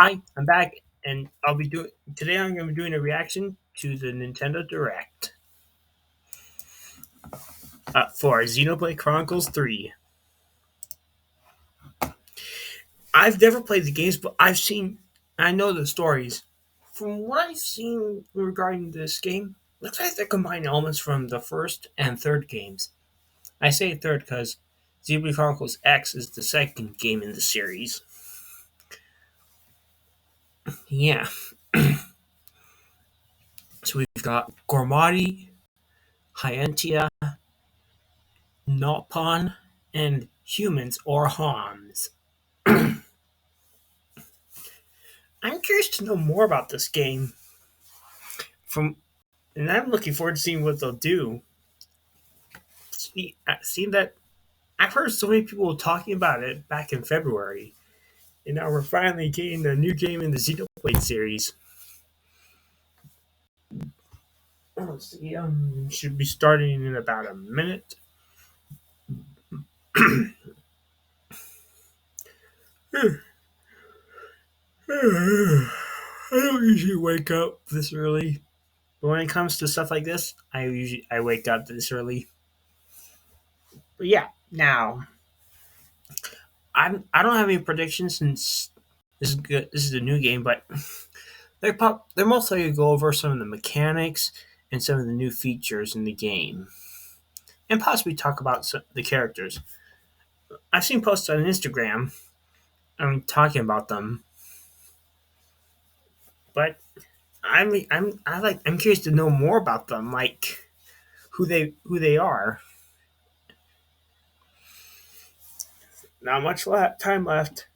Hi, I'm back, and I'll be doing today. I'm going to be doing a reaction to the Nintendo Direct for Xenoblade Chronicles 3. I've never played the games, but I know the stories. From what I've seen regarding this game, looks like they're combining elements from the first and third games. I say third because Xenoblade Chronicles X is the second game in the series. Yeah, so we've got Gormati, Hyantia, Nopon, and humans or Homs. I'm curious to know more about this game from, and I'm looking forward to seeing what they'll do. See that I've heard so many people talking about it back in February, and now we're finally getting a new game in the Xenoblade series. Let's see, should be starting in about a minute. I don't usually wake up this early, but when it comes to stuff like this, I wake up this early. But yeah, now I don't have any predictions since this is good. This is a new game, but they're most likely to go over some of the mechanics and some of the new features in the game, and possibly talk about the characters. I've seen posts on Instagram. Talking about them, but I'm curious to know more about them, like who they are. Not much time left.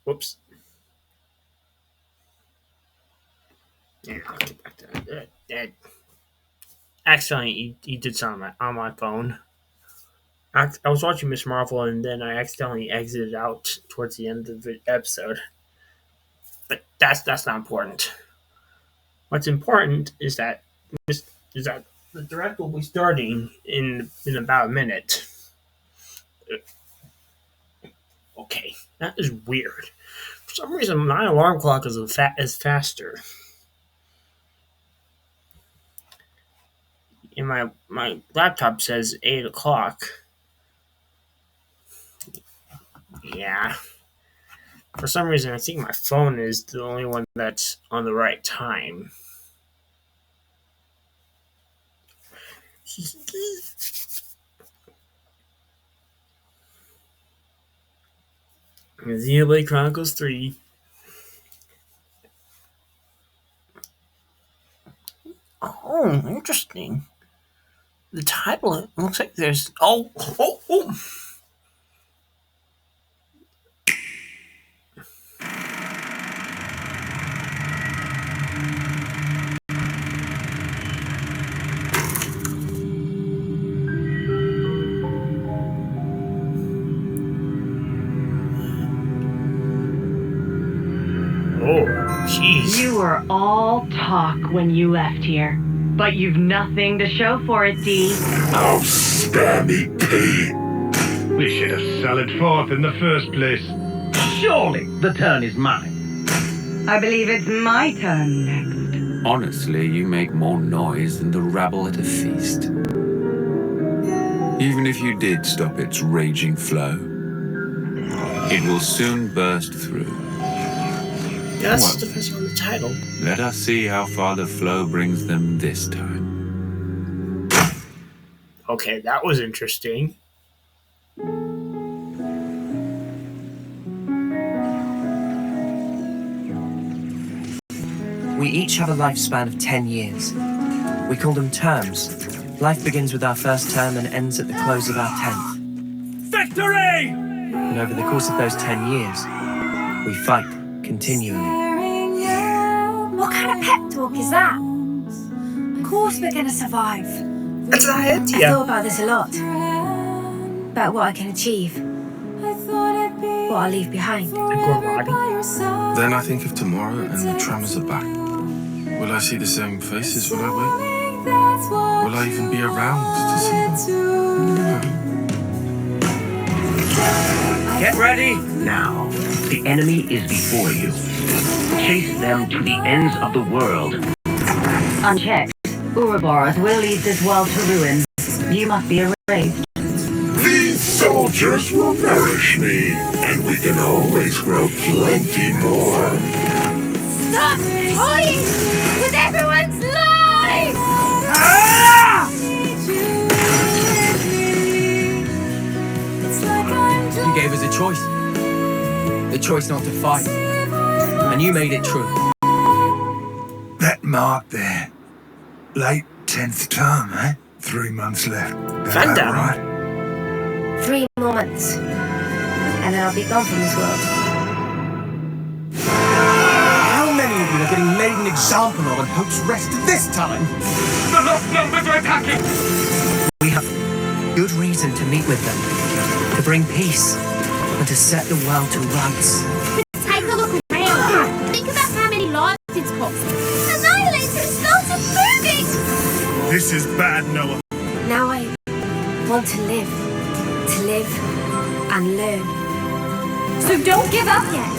Whoops. Yeah, I'll get back to that. Accidentally, he did something on my phone. I was watching Miss Marvel, and then I accidentally exited out towards the end of the episode. But that's not important. What's important is that the direct will be starting in about a minute. Okay, that is weird. For some reason, my alarm clock is faster. And my laptop says 8 o'clock. Yeah. For some reason, I think my phone is the only one that's on the right time. Xenoblade Chronicles 3. Oh, interesting. The title, it looks like there's. Oh. Oh, jeez. You were all talk when you left here, but you've nothing to show for it, Dee. I'll spare me pee. We should have sallied forth in the first place. Surely the turn is mine. I believe it's my turn next. Honestly, you make more noise than the rabble at a feast. Even if you did stop its raging flow, it will soon burst through. Yeah, that's depends on the title. Let us see how far the flow brings them this time. Okay, that was interesting. We each have a lifespan of 10 years. We call them terms. Life begins with our first term and ends at the close of our 10th. Victory! And over the course of those 10 years, we fight continually. What kind of pep talk is that? Of course we're gonna survive. That's an I idea. thought about this a lot. About what I can achieve. What I leave behind. Then I think of tomorrow and the tremors are back. Will I see the same faces? Will I wait? Will I even be around to see them? Get ready! Now, the enemy is before you. Chase them to the ends of the world. Unchecked, Ouroboros will lead this world to ruin. You must be erased. These soldiers will nourish me, and we can always grow plenty more. Stop toying with everyone's lives! You gave us a choice. The choice not to fight. And you made it true. That mark there. Late 10th term, eh? 3 months left. Is that Fandom. right? 3 more months. And then I'll be gone from this world. How many of you are getting made an example of on Hope's Rest this time? The lost numbers are attacking! We have good reason to meet with them. To bring peace. And to set the world to rights. Take a look around. Think about how many lives it's cost. Annihilator started moving! This is bad, Noah. Now I want to live. To live and learn. So don't give up yet.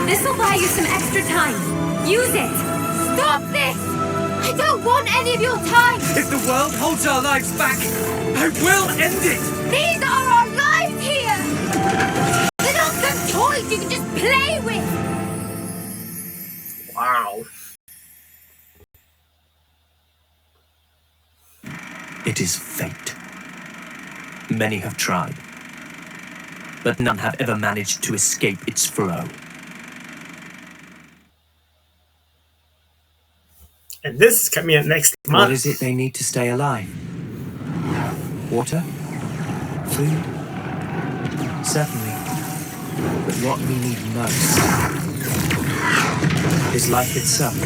This'll buy you some extra time. Use it. Stop this! I don't want any of your time! If the world holds our lives back, I will end it! These are our lives here! They're not some toys you can just play with! Wow. It is fate. Many have tried, but none have ever managed to escape its flow. And this is coming out next month. What is it they need to stay alive? Water? Food? Certainly. But what we need most is life itself.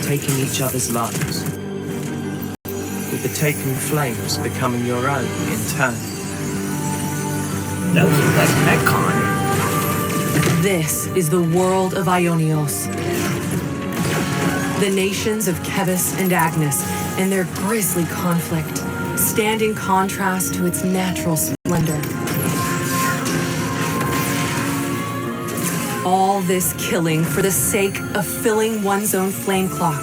Taking each other's lives. With the taken flames becoming your own in turn. That was like Metcon. This is the world of Ionios. The nations of Kevis and Agnes and their grisly conflict stand in contrast to its natural splendor. All this killing for the sake of filling one's own flame clock.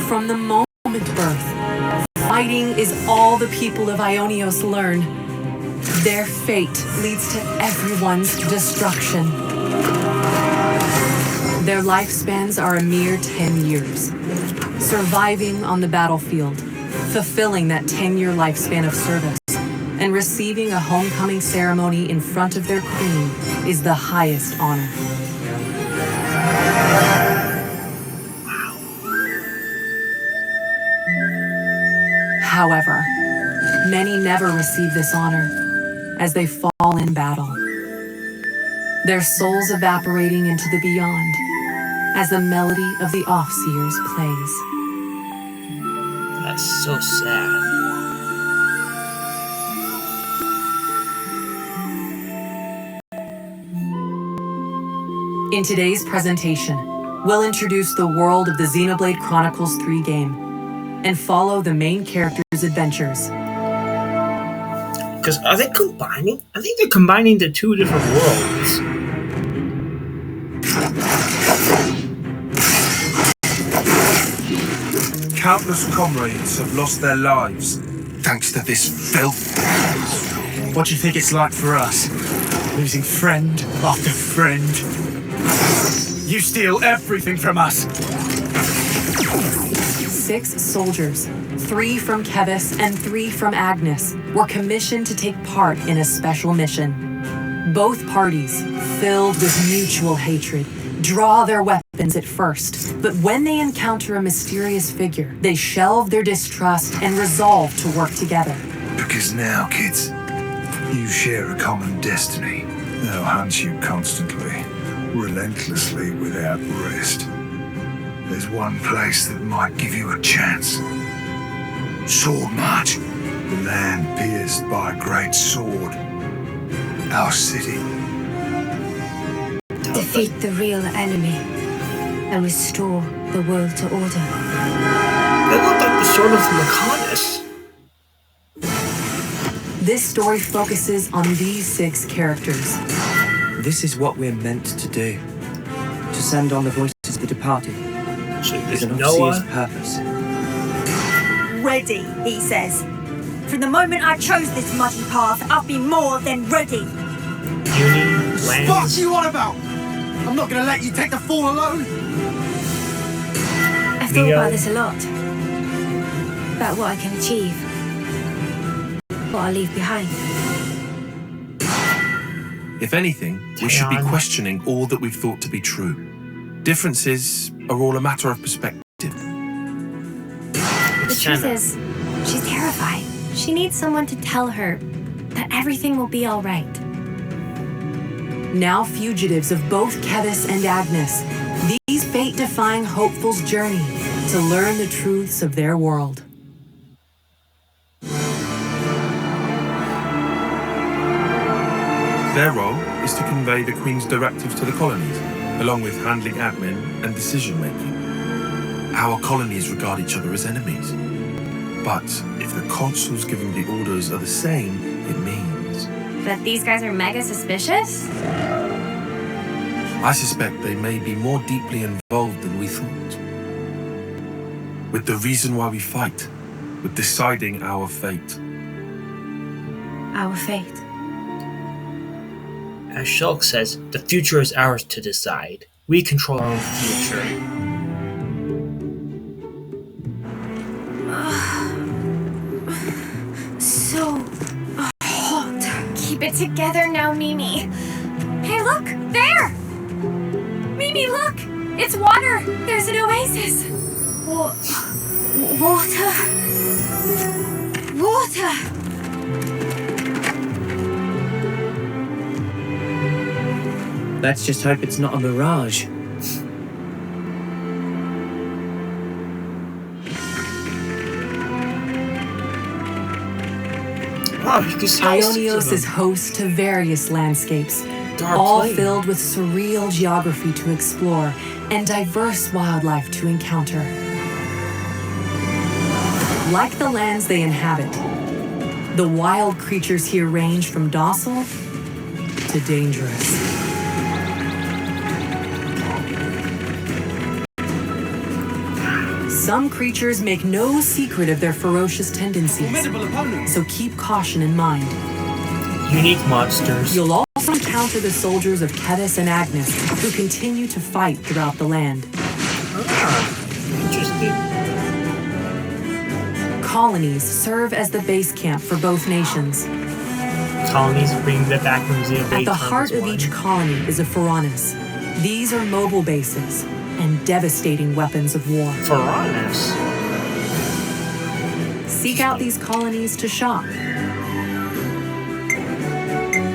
From the moment of birth, fighting is all the people of Ionios learn. Their fate leads to everyone's destruction. Their lifespans are a mere 10 years. Surviving on the battlefield, fulfilling that 10-year lifespan of service, and receiving a homecoming ceremony in front of their queen is the highest honor. However, many never receive this honor, as they fall in battle. Their souls evaporating into the beyond, as the melody of the Offseers plays. That's so sad. In today's presentation, we'll introduce the world of the Xenoblade Chronicles 3 game, and follow the main character's adventures. Because are they combining? I think they're combining the two different worlds. Countless comrades have lost their lives thanks to this filth. What do you think it's like for us? Losing friend after friend. You steal everything from us. 6 soldiers, 3 from Kevis and 3 from Agnes, were commissioned to take part in a special mission. Both parties, filled with mutual hatred, draw their weapons at first, but when they encounter a mysterious figure, they shelve their distrust and resolve to work together. Because now, kids, you share a common destiny. They'll hunt you constantly, relentlessly, without rest. There's one place that might give you a chance. Sword March, the land pierced by a great sword. Our city. Defeat the real enemy and restore the world to order. They look like the sort of Laconis. This story focuses on these 6 characters. This is what we're meant to do. To send on the voices of the departed. So Is there's an Noah. officier's purpose. Ready, he says. From the moment I chose this muddy path, I've been more than ready. Uni, What Lance. you on about? I'm not gonna let you take the fall alone. I've thought Neo. about this a lot. About what I can achieve. What I leave behind. If anything, we should be Taeyeon. questioning all that we've thought to be true. Differences are all a matter of perspective. The truth is, she's terrified. She needs someone to tell her that everything will be all right. Now fugitives of both Kevis and Agnes, these fate-defying hopefuls journey to learn the truths of their world. Their role is to convey the Queen's directives to the colonies, along with handling admin and decision-making. Our colonies regard each other as enemies. But if the consuls giving the orders are the same, it means... But these guys are mega suspicious? I suspect they may be more deeply involved than we thought. With the reason why we fight, with deciding our fate. Our fate. As Shulk says, the future is ours to decide. We control our own future. So hot. Keep it together now, Mimi. Hey, look! There! Mimi, look! It's water! There's an oasis! Water. Water! Let's just hope it's not a mirage. Oh, you can see all 6 of Ionios is them. host to various landscapes, Dark all Plain. filled with surreal geography to explore and diverse wildlife to encounter. Like the lands they inhabit, the wild creatures here range from docile to dangerous. Some creatures make no secret of their ferocious tendencies, Formidable opponent. so keep caution in mind. Unique monsters. You'll also encounter the soldiers of Kevis and Agnes, who continue to fight throughout the land. Interesting. Colonies serve as the base camp for both nations. Colonies bring the back museum. At the heart of each colony is a Pharaonis. These are mobile bases and devastating weapons of war. Pharaonis. Seek out these colonies to shop,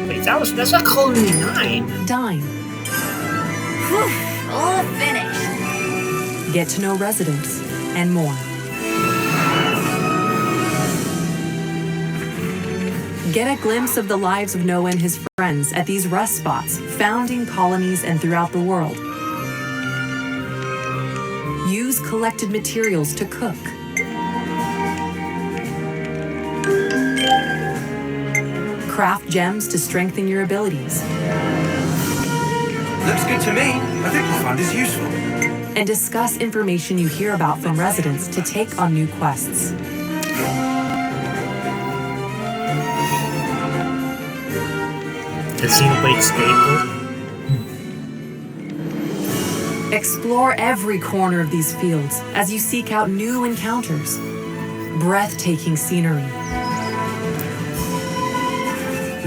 Wait, that's not Colony 9. dine, Whew, all finished. get to know residents, and more. Get a glimpse of the lives of Noah and his friends at these rest spots found in colonies and throughout the world. Use collected materials to cook. Craft gems to strengthen your abilities. Looks good to me. I think we'll find this useful. And discuss information you hear about from residents to take on new quests. The Xenoblade staple. Explore every corner of these fields as you seek out new encounters. Breathtaking scenery.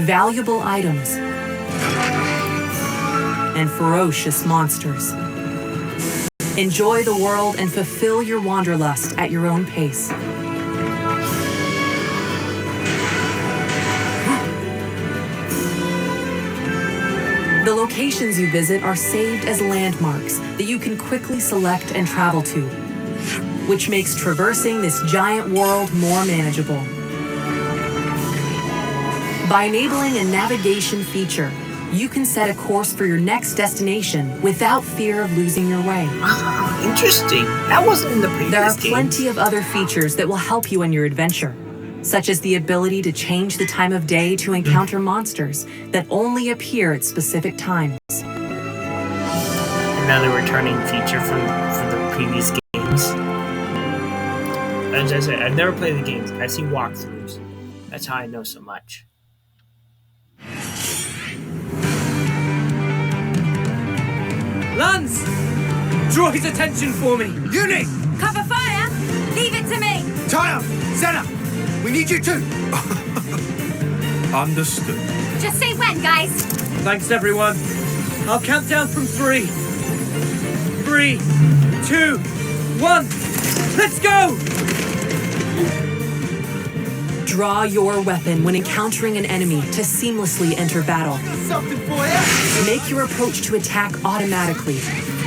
Valuable items. And ferocious monsters. Enjoy the world and fulfill your wanderlust at your own pace. The locations you visit are saved as landmarks that you can quickly select and travel to, which makes traversing this giant world more manageable. By enabling a navigation feature, You can set a course for your next destination without fear of losing your way. Interesting. That wasn't in the previous There are games. plenty of other features that will help you on your adventure, such as the ability to change the time of day to encounter monsters that only appear at specific times. Another returning feature from the previous games. As I said, I've never played the games. I've seen walkthroughs. That's how I know so much. Lance! Draw his attention for me! Uni! Cover fire! Leave it to me! Tyre! Senna! We need you too! Understood. Just say when, guys. Thanks, everyone. I'll count down from 3. 3, 2, 1. Let's go! Draw your weapon when encountering an enemy to seamlessly enter battle. Something for you! Make your approach to attack automatically.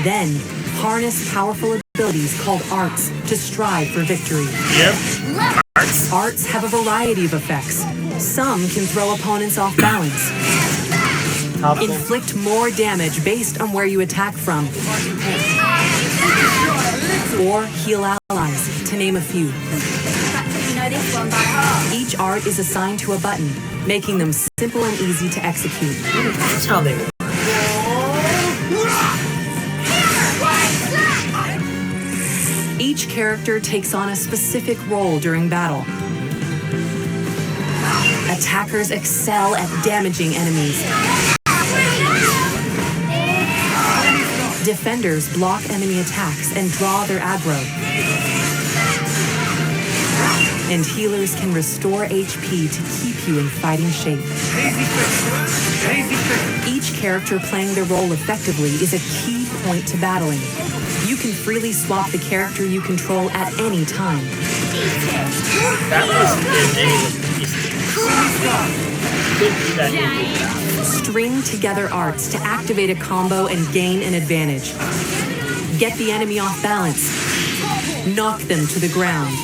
Then, harness powerful abilities called arts to strive for victory. Yep. Arts have a variety of effects. Some can throw opponents off balance. Inflict more damage based on where you attack from. Or heal allies, to name a few. You know this one by heart. Each art is assigned to a button, making them simple and easy to execute. That's how they work. Each character takes on a specific role during battle. Attackers excel at damaging enemies. Defenders block enemy attacks and draw their aggro. And healers can restore HP to keep you in fighting shape. Each character playing their role effectively is a key point to battling. You can freely swap the character you control at any time. That was in any of the previous games. String together arts to activate a combo and gain an advantage. Get the enemy off balance. Knock them to the ground.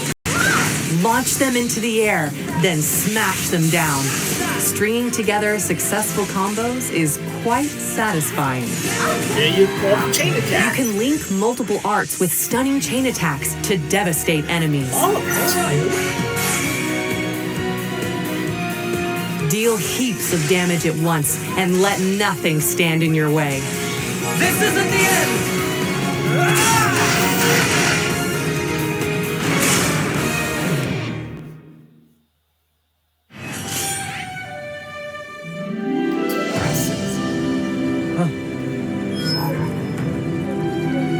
Launch them into the air, then smash them down. Stringing together successful combos is quite satisfying. You chain attack. You can link multiple arts with stunning chain attacks to devastate enemies. Oh, that's Deal heaps of damage at once and let nothing stand in your way. This isn't the end!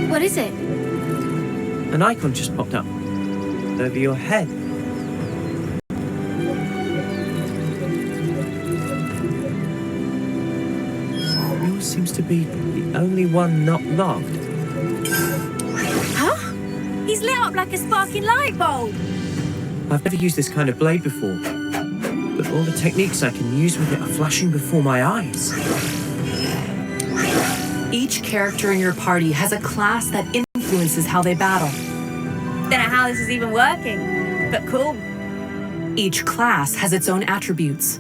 What is it? An icon just popped up over your head. Yours seems to be the only one not logged. Huh? He's lit up like a sparking light bulb. I've never used this kind of blade before, but all the techniques I can use with it are flashing before my eyes. Each character in your party has a class that influences how they battle. Don't know how this is even working, but cool. Each class has its own attributes.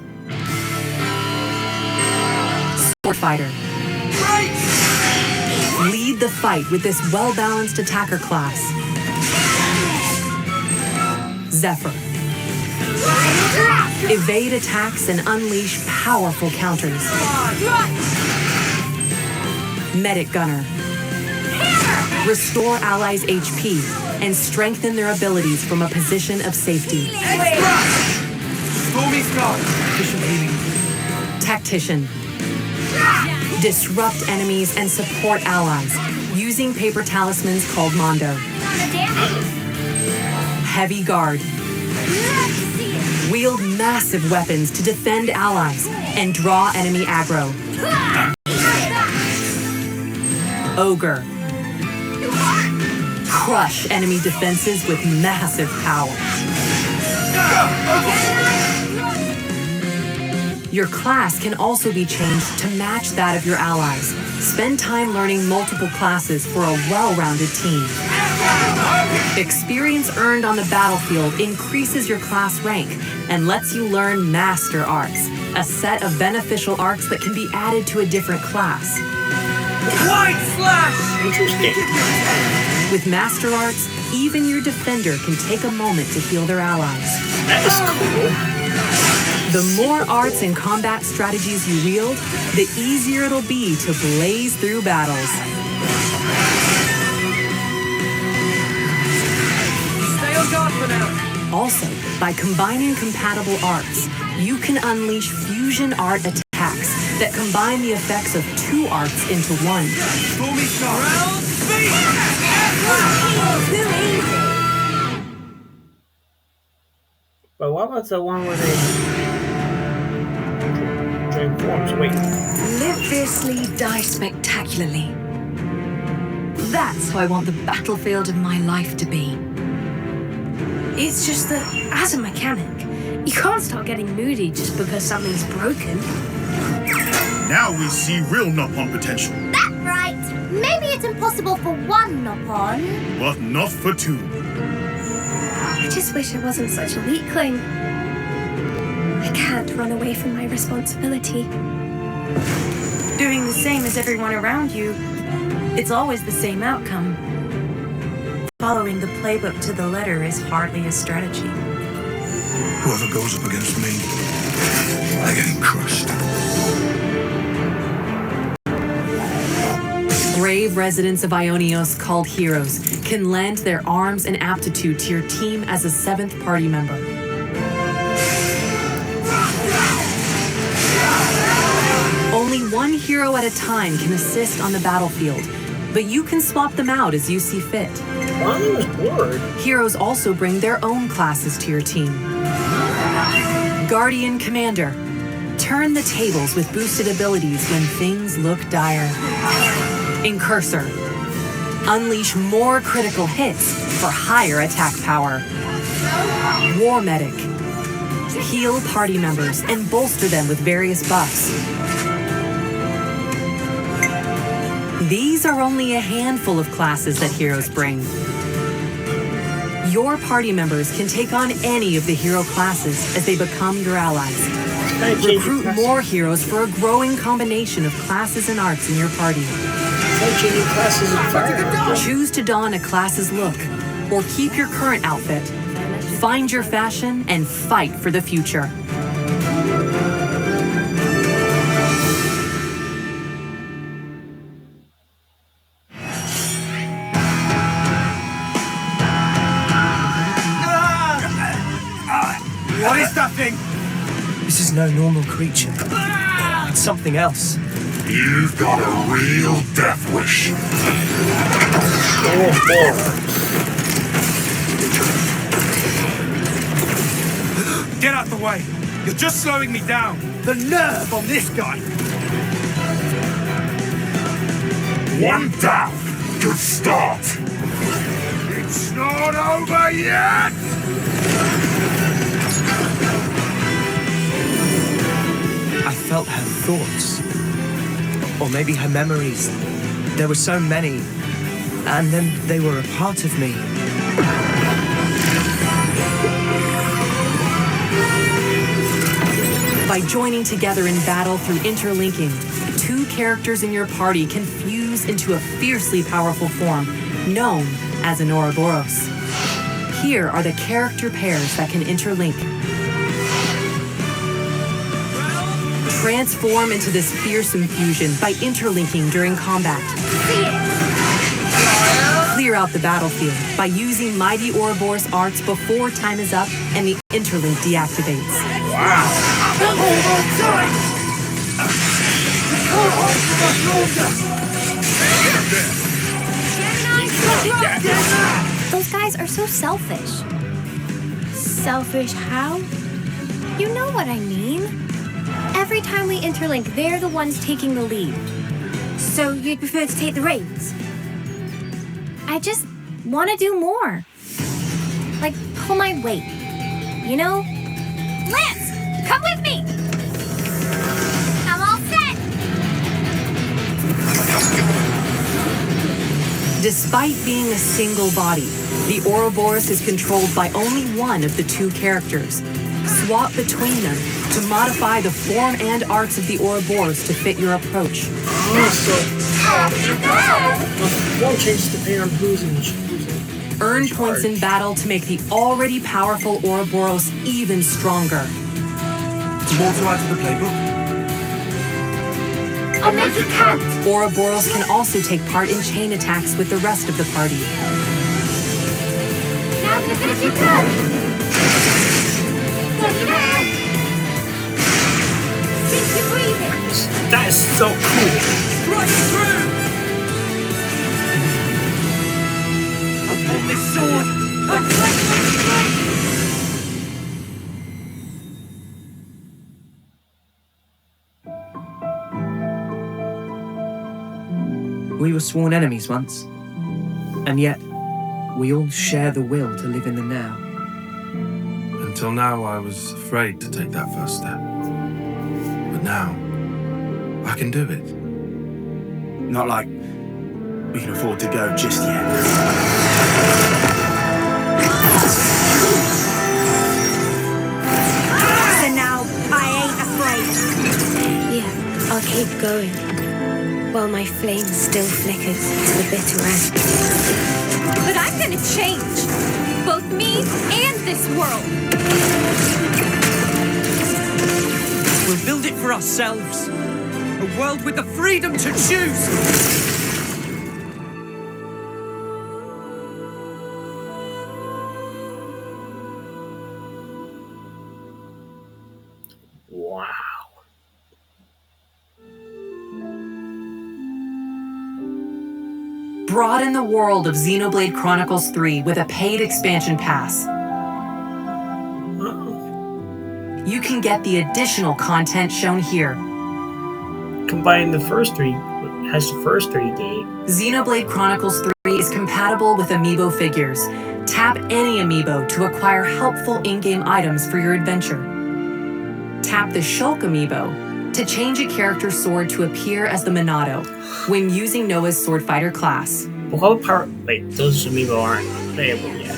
Sword fighter. Lead the fight with this well-balanced attacker class. Zephyr. Evade attacks and unleash powerful counters. Medic Gunner. Restore allies' HP and strengthen their abilities from a position of safety. Stormy Sky! Efficient healing. Tactician. Disrupt enemies and support allies using paper talismans called Mondo. Heavy Guard. Wield massive weapons to defend allies and draw enemy aggro. Ogre. Crush enemy defenses with massive power. Your class can also be changed to match that of your allies. Spend time learning multiple classes for a well-rounded team. Experience earned on the battlefield increases your class rank and lets you learn master arts, a set of beneficial arts that can be added to a different class. White slash! Interesting. With Master Arts, even your defender can take a moment to heal their allies. That is cool. The more arts and combat strategies you wield, the easier it'll be to blaze through battles. Stay on guard for now. Also, by combining compatible arts, you can unleash fusion art attacks that combine the effects of 2 arts into one. Stormy shot. Round speed! But what was the one where they join forms? Wait. Live fiercely, die spectacularly. That's who I want the battlefield of my life to be. It's just that, as a mechanic, you can't start getting moody just because something's broken. Now we see real Nopon potential. That's right. Maybe it's impossible for one Nopon, but not for 2. I just wish I wasn't such a weakling. I can't run away from my responsibility. Doing the same as everyone around you, it's always the same outcome. Following the playbook to the letter is hardly a strategy. Whoever goes up against me, they're getting crushed. Brave residents of Ionios called heroes can lend their arms and aptitude to your team as a 7th party member. Only one hero at a time can assist on the battlefield, but you can swap them out as you see fit. I was bored. Heroes also bring their own classes to your team. Guardian Commander. Turn the tables with boosted abilities when things look dire. Incursor. Unleash more critical hits for higher attack power. War Medic. Heal party members and bolster them with various buffs. These are only a handful of classes that heroes bring. Your party members can take on any of the hero classes as they become your allies. Recruit more heroes for a growing combination of classes and arts in your party. Choose to don a class's look, or keep your current outfit. Find your fashion and fight for the future. What is that thing? This is no normal creature. It's something else. You've got a real death wish. Get out the way. You're just slowing me down. The nerve on this guy. One down. Good start. It's not over yet. I felt her thoughts. Or maybe her memories. There were so many. And then they were a part of me. By joining together in battle through interlinking, 2 characters in your party can fuse into a fiercely powerful form known as an Ouroboros. Here are the character pairs that can interlink. Transform into this fearsome fusion by interlinking during combat. Clear out the battlefield by using Mighty Ouroboros arts before time is up and the interlink deactivates. Wow. Those guys are so selfish. Selfish how? You know what I mean. Every time we interlink, they're the ones taking the lead. So you'd prefer to take the reins? I just want to do more. Like, pull my weight. You know? Lance, come with me! I'm all set! Despite being a single body, the Ouroboros is controlled by only one of the 2 characters. Swap between them to modify the form and arts of the Ouroboros to fit your approach. Won't change depending on who's in charge. Earn points in battle to make the already powerful Ouroboros even stronger. More to add to the playbook? I'll make you count. Ouroboros can also take part in chain attacks with the rest of the party. Now to finish your turn. Steady now. Keep your breathing. That is so cool. Right through! I want this sword! I'm We were sworn enemies once, and yet we all share the will to live in the now. Until now, I was afraid to take that first step. But now, I can do it. Not like we can afford to go just yet. So now, I ain't afraid. Yeah, I'll keep going. While my flame still flickers to the bitter end. But I'm gonna change. Both me and this world. We'll build it for ourselves. A world with the freedom to choose. Wow. Broaden the world of Xenoblade Chronicles 3 with a paid expansion pass. You can get the additional content shown here. Combine the first three, has the first 3 games. Xenoblade Chronicles 3 is compatible with amiibo figures. Tap any amiibo to acquire helpful in-game items for your adventure. Tap the Shulk amiibo to change a character's sword to appear as the Minato when using Noah's sword fighter class. What power? Wait, those amiibo aren't available yet.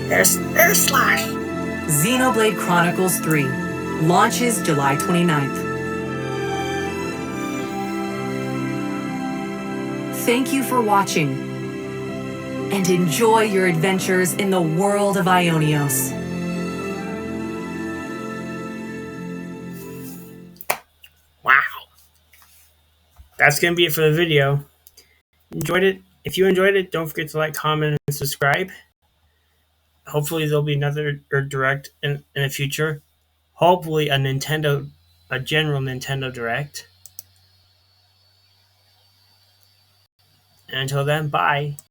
There's Slash. Xenoblade Chronicles 3 launches July 29th. Thank you for watching, and enjoy your adventures in the world of Ionios. Wow. That's going to be it for the video. Enjoyed it? If you enjoyed it, don't forget to like, comment, and subscribe. Hopefully there'll be another Direct in the future. Hopefully a general Nintendo Direct. And until then, bye.